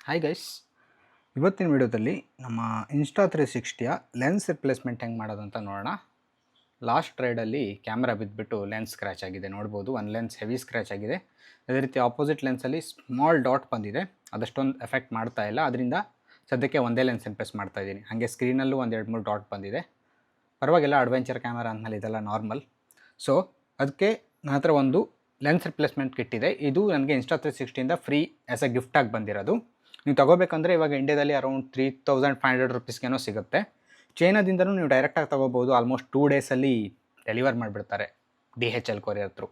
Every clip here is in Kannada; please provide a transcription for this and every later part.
ಹಾಯ್ ಗೈಸ್, ಇವತ್ತಿನ ವಿಡಿಯೋದಲ್ಲಿ ನಮ್ಮ Insta360ಯ ಲೆನ್ಸ್ ರಿಪ್ಲೇಸ್ಮೆಂಟ್ ಹೆಂಗೆ ಮಾಡೋದು ಅಂತ ನೋಡೋಣ. ಲಾಸ್ಟ್ ರೈಡಲ್ಲಿ ಕ್ಯಾಮ್ರಾ ಬಿದ್ದುಬಿಟ್ಟು ಲೆನ್ಸ್ ಸ್ಕ್ರ್ಯಾಚ್ ಆಗಿದೆ. ನೋಡ್ಬೋದು, ಒಂದು ಲೆನ್ಸ್ ಹೆವಿ ಸ್ಕ್ರ್ಯಾಚ್ ಆಗಿದೆ. ಅದೇ ರೀತಿ ಆಪೋಸಿಟ್ ಲೆನ್ಸಲ್ಲಿ ಸ್ಮಾಲ್ ಡಾಟ್ ಬಂದಿದೆ. ಅದಷ್ಟೊಂದು ಎಫೆಕ್ಟ್ ಮಾಡ್ತಾ ಇಲ್ಲ. ಅದರಿಂದ ಸದ್ಯಕ್ಕೆ ಒಂದೇ ಲೆನ್ಸ್ ರಿಪ್ಲೇಸ್ ಮಾಡ್ತಾ ಇದ್ದೀನಿ. ಹಾಗೆ ಸ್ಕ್ರೀನಲ್ಲೂ ಒಂದು 2-3 ಡಾಟ್ ಬಂದಿದೆ. ಪರವಾಗಿಲ್ಲ, ಅಡ್ವೆಂಚರ್ ಕ್ಯಾಮರಾ ಅಂದಮೇಲೆ ಇದೆಲ್ಲ ನಾರ್ಮಲ್. ಸೊ ಅದಕ್ಕೆ ನನ್ನ ಹತ್ರ ಒಂದು ಲೆನ್ಸ್ ರಿಪ್ಲೇಸ್ಮೆಂಟ್ ಕಿಟ್ ಇದೆ. ಇದು ನನಗೆ Insta360ಇಂದ ಫ್ರೀ ಆ್ಯಸ್ ಎ ಗಿಫ್ಟಾಗಿ ಬಂದಿರೋದು. ನೀವು ತೊಗೋಬೇಕಂದ್ರೆ ಇವಾಗ ಇಂಡಿಯಾದಲ್ಲಿ ಅರೌಂಡ್ 3500 ರುಪೀಸ್ಗೇನೋ ಸಿಗುತ್ತೆ. ಚೈನಾದಿಂದನೂ ನೀವು ಡೈರೆಕ್ಟಾಗಿ ತೊಗೋಬೋದು. ಆಲ್ಮೋಸ್ಟ್ 2 ಡೇಸಲ್ಲಿ ಡೆಲಿವರ್ ಮಾಡಿಬಿಡ್ತಾರೆ DHL ಕೊರಿಯರ್ ಥ್ರೂ.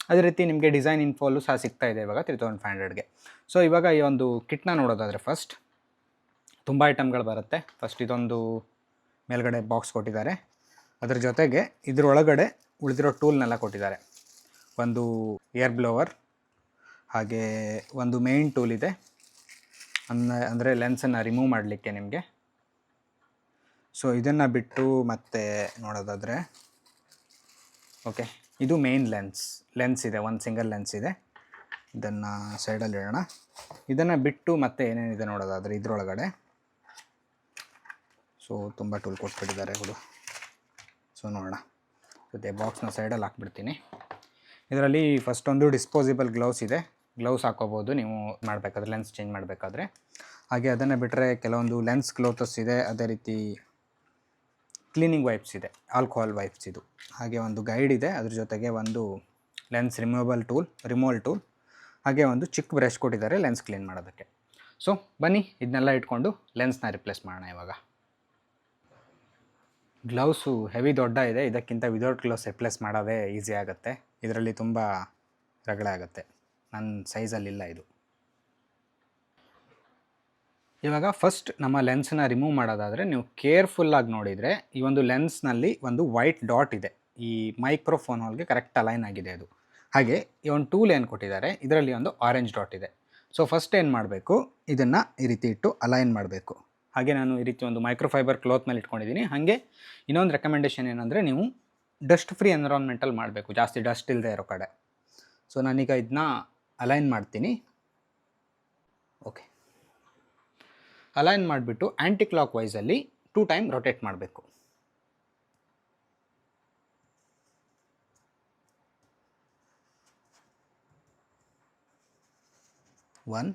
ಅದೇ ರೀತಿ ನಿಮಗೆ ಡಿಸೈನ್ ಇನ್ಫೋಲು ಸಹ ಸಿಗ್ತಾ ಇದೆ ಇವಾಗ 3500ಗೆ. ಸೊ ಇವಾಗ ಈ ಒಂದು ಕಿಟ್ನ ನೋಡೋದಾದರೆ ಫಸ್ಟ್ ತುಂಬ ಐಟಮ್ಗಳು ಬರುತ್ತೆ. ಫಸ್ಟ್ ಇದೊಂದು ಮೇಲ್ಗಡೆ ಬಾಕ್ಸ್ ಕೊಟ್ಟಿದ್ದಾರೆ. ಅದರ ಜೊತೆಗೆ ಇದರೊಳಗಡೆ ಉಳಿದಿರೋ ಟೂಲ್ನೆಲ್ಲ ಕೊಟ್ಟಿದ್ದಾರೆ. ಒಂದು ಏರ್ ಬ್ಲೋವರ್, ಹಾಗೆ ಒಂದು ಮೇನ್ ಟೂಲ್ ಇದೆ, ಅಂದರೆ ಲೆನ್ಸನ್ನು ರಿಮೂವ್ ಮಾಡಲಿಕ್ಕೆ ನಿಮಗೆ. ಸೊ ಇದನ್ನು ಬಿಟ್ಟು ಮತ್ತೆ ನೋಡೋದಾದರೆ ಓಕೆ, ಇದು ಮೇನ್ ಲೆನ್ಸ್ ಇದೆ, ಒಂದು ಸಿಂಗಲ್ ಲೆನ್ಸ್ ಇದೆ. ಇದನ್ನು ಸೈಡಲ್ಲಿ ಇಡೋಣ. ಇದನ್ನು ಬಿಟ್ಟು ಮತ್ತೆ ಏನೇನಿದೆ ನೋಡೋದಾದರೆ ಇದರೊಳಗಡೆ ಸೊ ತುಂಬ ಟೂಲ್ ಕೊಟ್ಬಿಟ್ಟಿದ್ದಾರೆ ಅವರು. ಸೊ ನೋಡೋಣ, ಜೊತೆ ಬಾಕ್ಸ್ನ ಸೈಡಲ್ಲಿ ಹಾಕ್ಬಿಡ್ತೀನಿ. ಇದರಲ್ಲಿ ಫಸ್ಟ್ ಒಂದು ಡಿಸ್ಪೋಸಿಬಲ್ ಗ್ಲೌಸ್ ಇದೆ. ಗ್ಲೌಸ್ ಹಾಕೋಬೋದು ನೀವು ಮಾಡಬೇಕಾದ್ರೆ, ಲೆನ್ಸ್ ಚೇಂಜ್ ಮಾಡಬೇಕಾದ್ರೆ. ಹಾಗೆ ಅದನ್ನು ಬಿಟ್ಟರೆ ಕೆಲವೊಂದು ಲೆನ್ಸ್ ಕ್ಲೋತಸ್ ಇದೆ. ಅದೇ ರೀತಿ ಕ್ಲೀನಿಂಗ್ ವೈಪ್ಸ್ ಇದೆ, ಆಲ್ಕೋಹಾಲ್ ವೈಪ್ಸ್ ಇದು. ಹಾಗೆ ಒಂದು ಗೈಡ್ ಇದೆ. ಅದ್ರ ಜೊತೆಗೆ ಒಂದು ಲೆನ್ಸ್ ರಿಮೂವಲ್ ಟೂಲ್, ಹಾಗೆ ಒಂದು ಚಿಕ್ಕ ಬ್ರಷ್ ಕೊಟ್ಟಿದ್ದಾರೆ ಲೆನ್ಸ್ ಕ್ಲೀನ್ ಮಾಡೋದಕ್ಕೆ. ಸೊ ಬನ್ನಿ, ಇದನ್ನೆಲ್ಲ ಇಟ್ಕೊಂಡು ಲೆನ್ಸ್ನ ರಿಪ್ಲೇಸ್ ಮಾಡೋಣ ಇವಾಗ. ಗ್ಲೌಸು ಹೆವಿ ದೊಡ್ಡ ಇದೆ. ಇದಕ್ಕಿಂತ ವಿದೌಟ್ ಗ್ಲೌಸ್ ರಿಪ್ಲೇಸ್ ಮಾಡೋದೇ ಈಸಿ ಆಗುತ್ತೆ. ಇದರಲ್ಲಿ ತುಂಬ ರಗಳೆ ಆಗುತ್ತೆ. ನನ್ನ ಸೈಜಲ್ಲಿಲ್ಲ ಇದು. ಇವಾಗ ಫಸ್ಟ್ ನಮ್ಮ ಲೆನ್ಸನ್ನ ರಿಮೂವ್ ಮಾಡೋದಾದರೆ ನೀವು ಕೇರ್ಫುಲ್ಲಾಗಿ ನೋಡಿದರೆ ಈ ಒಂದು ಲೆನ್ಸ್ನಲ್ಲಿ ಒಂದು ವೈಟ್ ಡಾಟ್ ಇದೆ. ಈ ಮೈಕ್ರೋಫೋನ್ ಹೋಲ್ಗೆ ಕರೆಕ್ಟ್ ಅಲೈನ್ ಆಗಿದೆ ಅದು. ಹಾಗೆ ಈ ಒಂದು ಟೂಲ್ ಏನು ಕೊಟ್ಟಿದ್ದಾರೆ, ಇದರಲ್ಲಿ ಒಂದು ಆರೆಂಜ್ ಡಾಟ್ ಇದೆ. ಸೊ ಫಸ್ಟ್ ಏನು ಮಾಡಬೇಕು, ಇದನ್ನು ಈ ರೀತಿ ಇಟ್ಟು ಅಲೈನ್ ಮಾಡಬೇಕು. ಹಾಗೆ ನಾನು ಈ ರೀತಿ ಒಂದು ಮೈಕ್ರೋಫೈಬರ್ ಕ್ಲಾತ್ ಮೇಲೆ ಇಟ್ಕೊಂಡಿದ್ದೀನಿ. ಹಾಗೆ ಇನ್ನೊಂದು ರೆಕಮೆಂಡೇಷನ್ ಏನಂದರೆ, ನೀವು ಡಸ್ಟ್ ಫ್ರೀ ಎನ್ವಿರಾನ್ಮೆಂಟಲ್ಲಿ ಮಾಡಬೇಕು, ಜಾಸ್ತಿ ಡಸ್ಟ್ ಇಲ್ಲದೆ ಇರೋ ಕಡೆ. ಸೊ ನಾನೀಗ ಇದನ್ನ ಅಲೈನ್ ಮಾಡ್ತೀನಿ. ಓಕೆ, ಅಲೈನ್ ಮಾಡಿಬಿಟ್ಟು ಆ್ಯಂಟಿ ಕ್ಲಾಕ್ ವೈಸಲ್ಲಿ 2 ಟೈಮ್ ರೊಟೇಟ್ ಮಾಡಬೇಕು. ಒನ್,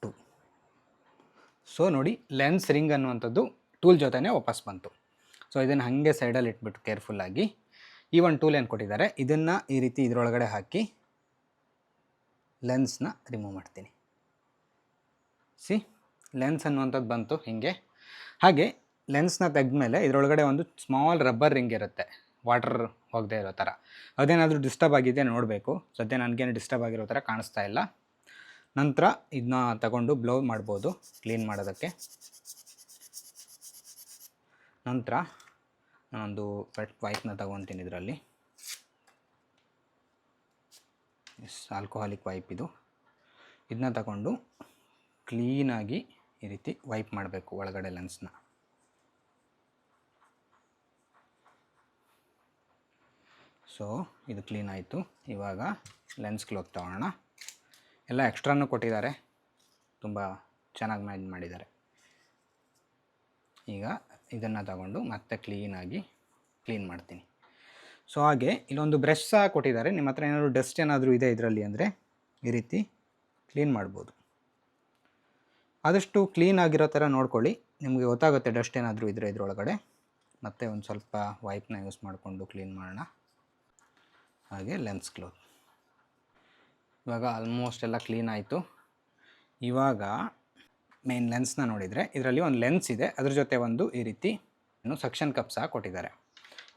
2. ಸೊ ನೋಡಿ, ಲೆನ್ಸ್ ರಿಂಗ್ ಅನ್ನುವಂಥದ್ದು ಟೂಲ್ ಜೊತೆನೇ ವಾಪಸ್ ಬಂತು. ಸೊ ಇದನ್ನು ಹಾಗೆ ಸೈಡಲ್ಲಿ ಇಟ್ಬಿಟ್ಟು ಕೇರ್ಫುಲ್ಲಾಗಿ ಈ ಒಂದು ಟೂಲ್ ಏನು ಕೊಟ್ಟಿದ್ದಾರೆ ಇದನ್ನು ಈ ರೀತಿ ಇದರೊಳಗಡೆ ಹಾಕಿ ಲೆನ್ಸ್ನ ರಿಮೂವ್ ಮಾಡ್ತೀನಿ. ಲೆನ್ಸ್ ಅನ್ನುವಂಥದ್ದು ಬಂತು ಹೀಗೆ. ಹಾಗೆ ಲೆನ್ಸ್ನ ತೆಗೆದ್ಮೇಲೆ ಇದರೊಳಗಡೆ ಒಂದು ಸ್ಮಾಲ್ ರಬ್ಬರ್ ರಿಂಗ್ ಇರುತ್ತೆ, ವಾಟರ್ ಹೋಗದೆ ಇರೋ ಥರ. ಅದೇನಾದರೂ ಡಿಸ್ಟರ್ಬ್ ಆಗಿದೆ ನೋಡಬೇಕು. ಸದ್ಯ ನನಗೇನು ಡಿಸ್ಟರ್ಬ್ ಆಗಿರೋ ಥರ ಕಾಣಿಸ್ತಾ ಇಲ್ಲ. ನಂತರ ಇದನ್ನ ತಗೊಂಡು ಬ್ಲೋ ಮಾಡ್ಬೋದು ಕ್ಲೀನ್ ಮಾಡೋದಕ್ಕೆ. ನಂತರ ನಾನೊಂದು ವೆಟ್ ವೈಪ್ನ ತಗೊತೀನಿ. ಇದರಲ್ಲಿ ಆಲ್ಕೋಹಾಲಿಕ್ ವೈಪ್ ಇದು. ಇದನ್ನ ತಗೊಂಡು ಕ್ಲೀನಾಗಿ ಈ ರೀತಿ ವೈಪ್ ಮಾಡಬೇಕು ಒಳಗಡೆ ಲೆನ್ಸ್ನ. ಸೊ ಇದು ಕ್ಲೀನ್ ಆಯಿತು. ಇವಾಗ ಲೆನ್ಸ್ ಕ್ಲೋತ್ ತಗೊಳ್ಳೋಣ. ಎಲ್ಲ ಎಕ್ಸ್ಟ್ರಾನು ಕೊಟ್ಟಿದ್ದಾರೆ, ತುಂಬ ಚೆನ್ನಾಗಿ ಮ್ಯಾನೇಜ್ ಮಾಡಿದ್ದಾರೆ. ಈಗ ಇದನ್ನು ತಗೊಂಡು ಮತ್ತೆ ಕ್ಲೀನಾಗಿ ಕ್ಲೀನ್ ಮಾಡ್ತೀನಿ. ಸೊ ಹಾಗೆ ಇಲ್ಲೊಂದು ಬ್ರಷ್ ಸಹ ಕೊಟ್ಟಿದ್ದಾರೆ. ನಿಮ್ಮ ಹತ್ರ ಏನಾದರೂ ಡಸ್ಟ್ ಏನಾದರೂ ಇದೆ ಇದರಲ್ಲಿ ಅಂದರೆ ಈ ರೀತಿ ಕ್ಲೀನ್ ಮಾಡ್ಬೋದು. ಆದಷ್ಟು ಕ್ಲೀನ್ ಆಗಿರೋ ಥರ ನೋಡ್ಕೊಳ್ಳಿ, ನಿಮಗೆ ಗೊತ್ತಾಗುತ್ತೆ ಡಸ್ಟ್ ಏನಾದರೂ ಇದ್ದರೆ ಇದರೊಳಗಡೆ. ಮತ್ತೆ ಒಂದು ಸ್ವಲ್ಪ ವೈಪ್ನ ಯೂಸ್ ಮಾಡಿಕೊಂಡು ಕ್ಲೀನ್ ಮಾಡೋಣ. ಹಾಗೆ ಲೆನ್ಸ್ ಕ್ಲೋತ್ ಇವಾಗ ಆಲ್ಮೋಸ್ಟ್ ಎಲ್ಲ ಕ್ಲೀನ್ ಆಯಿತು. ಇವಾಗ ಮೇನ್ ಲೆನ್ಸ್ನ ನೋಡಿದರೆ ಇದರಲ್ಲಿ ಒಂದು ಲೆನ್ಸ್ ಇದೆ, ಅದ್ರ ಜೊತೆ ಒಂದು ಈ ರೀತಿ ಸಕ್ಷನ್ ಕಪ್ ಸಹ ಕೊಟ್ಟಿದ್ದಾರೆ.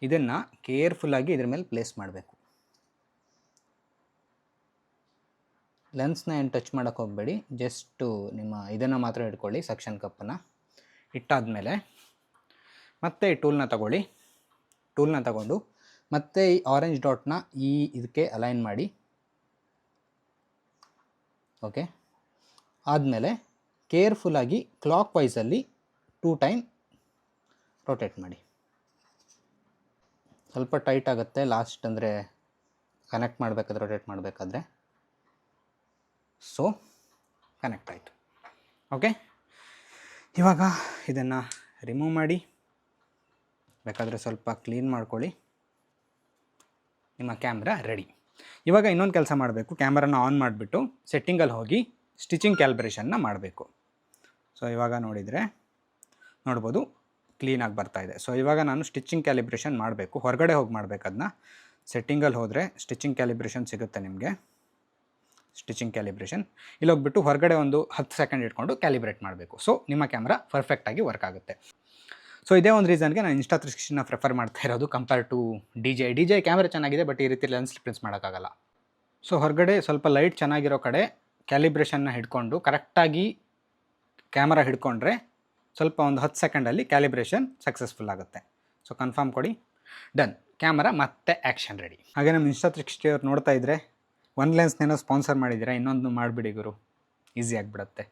ಇದನ್ನು ಕೇರ್ಫುಲ್ಲಾಗಿ ಇದ್ರ ಮೇಲೆ ಪ್ಲೇಸ್ ಮಾಡಬೇಕು. ಲೆನ್ಸ್ನ ಏನು ಟಚ್ ಮಾಡೋಕ್ಕೆ ಹೋಗಬೇಡಿ, ಜಸ್ಟು ನಿಮ್ಮ ಇದನ್ನು ಮಾತ್ರ ಇಟ್ಕೊಳ್ಳಿ, ಸಕ್ಷನ್ ಕಪ್ಪನ್ನು. ಇಟ್ಟಾದಮೇಲೆ ಮತ್ತೆ ಈ ಟೂಲ್ನ ತಗೊಂಡು ಮತ್ತೆ ಈ ಆರೆಂಜ್ ಡಾಟ್ನ ಇದಕ್ಕೆ ಅಲೈನ್ ಮಾಡಿ. ಓಕೆ, ಆದಮೇಲೆ ಕೇರ್ಫುಲ್ಲಾಗಿ ಕ್ಲಾಕ್ ವೈಸಲ್ಲಿ 2 ಟೈಮ್ ರೊಟೇಟ್ ಮಾಡಿ. ಸ್ವಲ್ಪ ಟೈಟ್ ಆಗುತ್ತೆ ಲಾಸ್ಟ್, ಅಂದರೆ ಕನೆಕ್ಟ್ ಮಾಡಬೇಕಾದ್ರೆ ರೊಟೇಟ್ ಮಾಡಬೇಕಾದ್ರೆ. ಸೊ ಕನೆಕ್ಟ್ ಆಯಿತು. ಓಕೆ, ಇವಾಗ ಇದನ್ನು ರಿಮೂವ್ ಮಾಡಿ ಬೇಕಾದರೆ ಸ್ವಲ್ಪ ಕ್ಲೀನ್ ಮಾಡ್ಕೊಳ್ಳಿ. ನಿಮ್ಮ ಕ್ಯಾಮ್ರಾ ರೆಡಿ. ಇವಾಗ ಇನ್ನೊಂದು ಕೆಲಸ ಮಾಡಬೇಕು, ಕ್ಯಾಮ್ರಾನ ಆನ್ ಮಾಡಿಬಿಟ್ಟು ಸೆಟ್ಟಿಂಗಲ್ಲಿ ಹೋಗಿ ಸ್ಟಿಚಿಂಗ್ ಕ್ಯಾಲಿಬ್ರೇಷನ್ನ ಮಾಡಬೇಕು. ಸೊ ಇವಾಗ ನೋಡ್ಬೋದು ಕ್ಲೀನಾಗಿ ಬರ್ತಾಯಿದೆ. ಸೊ ಇವಾಗ ನಾನು ಸ್ಟಿಚಿಂಗ್ ಕ್ಯಾಲಿಬ್ರೇಷನ್ ಮಾಡಬೇಕು, ಹೊರಗಡೆ ಹೋಗಿ ಮಾಡಬೇಕು. ಅದನ್ನ ಸೆಟ್ಟಿಂಗಲ್ಲಿ ಹೋದರೆ ಸ್ಟಿಚಿಂಗ್ ಕ್ಯಾಲಿಬ್ರೇಷನ್ ಸಿಗುತ್ತೆ ನಿಮಗೆ. ಸ್ಟಿಚಿಂಗ್ ಕ್ಯಾಲಿಬ್ರೇಷನ್ ಇಲ್ಲಿ ಹೋಗ್ಬಿಟ್ಟು ಹೊರಗಡೆ ಒಂದು 10 ಸೆಕೆಂಡ್ ಇಟ್ಕೊಂಡು ಕ್ಯಾಲಿಬ್ರೇಟ್ ಮಾಡಬೇಕು. ಸೊ ನಿಮ್ಮ ಕ್ಯಾಮ್ರಾ ಪರ್ಫೆಕ್ಟಾಗಿ ವರ್ಕ್ ಆಗುತ್ತೆ. ಸೊ ಇದೇ ಒಂದು ರೀಸನ್ಗೆ ನಾನು Insta360ನ ಪ್ರಿಫರ್ ಮಾಡ್ತಾ ಇರೋದು ಕಂಪೇರ್ ಟು DJI ಕ್ಯಾಮ್ರಾ ಚೆನ್ನಾಗಿದೆ, ಬಟ್ ಈ ರೀತಿ ಲೆನ್ಸ್ ಪ್ರಿಂಟ್ಸ್ ಮಾಡೋಕ್ಕಾಗಲ್ಲ. ಸೊ ಹೊರಗಡೆ ಸ್ವಲ್ಪ ಲೈಟ್ ಚೆನ್ನಾಗಿರೋ ಕಡೆ ಕ್ಯಾಲಿಬ್ರೇಷನ್ನ ಹಿಡ್ಕೊಂಡು ಕರೆಕ್ಟಾಗಿ ಕ್ಯಾಮರಾ ಹಿಡ್ಕೊಂಡ್ರೆ ಸ್ವಲ್ಪ ಒಂದು 10 ಸೆಕೆಂಡಲ್ಲಿ ಕ್ಯಾಲಿಬ್ರೇಷನ್ ಸಕ್ಸಸ್ಫುಲ್ ಆಗುತ್ತೆ. ಸೊ ಕನ್ಫರ್ಮ್ ಕೊಡಿ, ಡನ್. ಕ್ಯಾಮರಾ ಮತ್ತೆ ಆ್ಯಕ್ಷನ್ ರೆಡಿ. ಹಾಗೆ ನಮ್ಮ Insta360 ಅವ್ರು ನೋಡ್ತಾ ಇದ್ದರೆ ಒಂದು ಲೆನ್ಸ್ನೇನೋ ಸ್ಪಾನ್ಸರ್ ಮಾಡಿದ್ದೀರಾ, ಇನ್ನೊಂದು ಮಾಡಿಬಿಡಿ ಗುರು, ಈಸಿ ಆಗಿಬಿಡುತ್ತೆ.